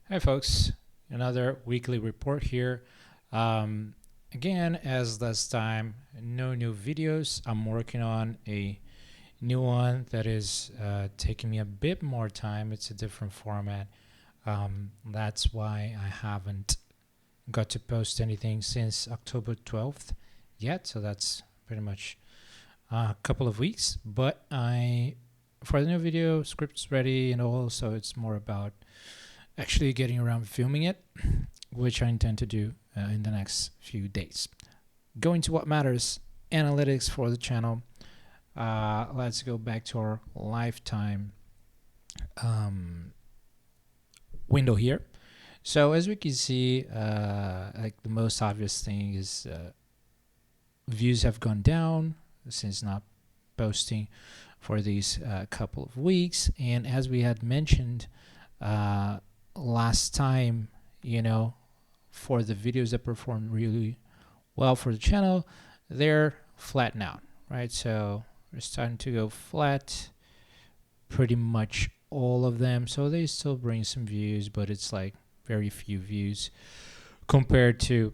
Hi, folks. Another weekly report here. Again, as last time, no new videos. I'm working on a new one that is taking me a bit more time. It's a different format. That's why I haven't got to post anything since October 12th yet. So that's pretty much a couple of weeks. But for the new video, script's ready and all. So it's more about actually getting around filming it, which I intend to do in the next few days. Going to what matters, analytics for the channel. Let's go back to our lifetime window here. So as we can see, like the most obvious thing is views have gone down since not posting for these couple of weeks. And as we had mentioned last time, for the videos that performed really well for the channel, they're flattened out, right? So we're starting to go flat, pretty much all of them. So they still bring some views, but it's like very few views compared to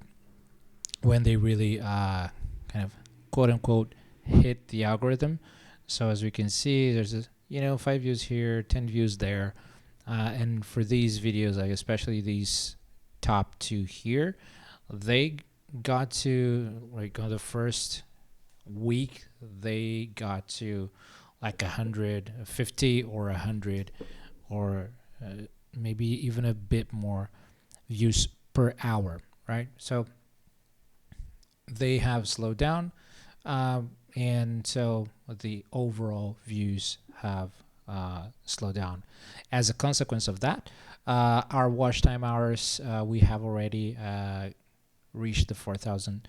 when they really kind of quote unquote hit the algorithm. So as we can see, there's 5 views here, 10 views there. And for these videos, like especially these top two here, they got to, like, on the first week, they got to like 150 or 100 or maybe even a bit more views per hour, right? So they have slowed down, and so the overall views have slowed down. As a consequence of that, our watch time hours, we have already reached the 4,000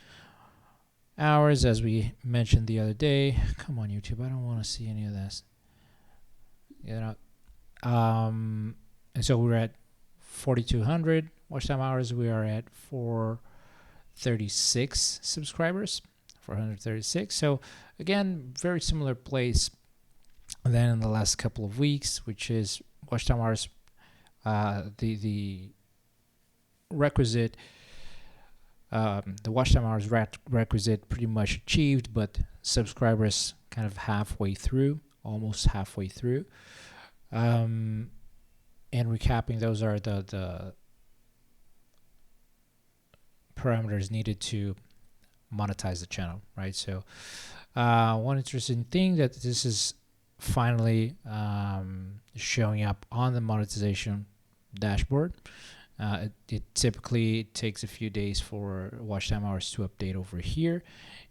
hours, as we mentioned the other day. Come on, YouTube, I don't want to see any of this. And so we're at 4,200 watch time hours. We are at 436 subscribers, 436. So again, very similar place than in the last couple of weeks, which is watch time hours. The requisite, the watch time hours requisite pretty much achieved, but subscribers kind of halfway through, almost halfway through. And recapping, those are the parameters needed to monetize the channel, right? So one interesting thing that this is finally showing up on the monetization dashboard. It typically takes a few days for watch time hours to update over here,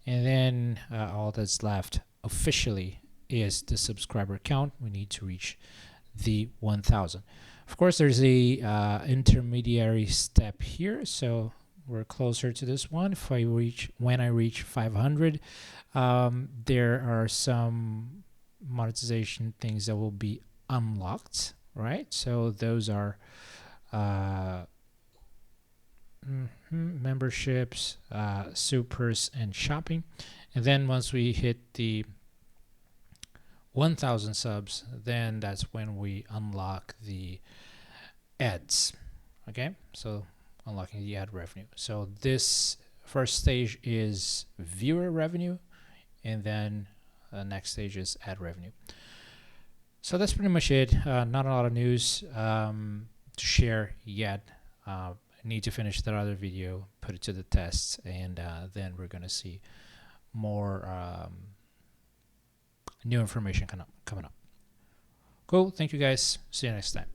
and then all that's left officially is the subscriber count. We need to reach the 1,000. Of course, there's a intermediary step here, so we're closer to this one. When I reach 500, there are some monetization things that will be unlocked, right? So those are memberships, supers, and shopping. And then once we hit the 1,000 subs, then that's when we unlock the ads. Okay, so unlocking the ad revenue. So this first stage is viewer revenue, and then the next stage is ad revenue. So that's pretty much it. Not a lot of news to share yet. I need to finish that other video, put it to the test, and then we're gonna see more new information coming up. Cool. Thank you guys. See you next time.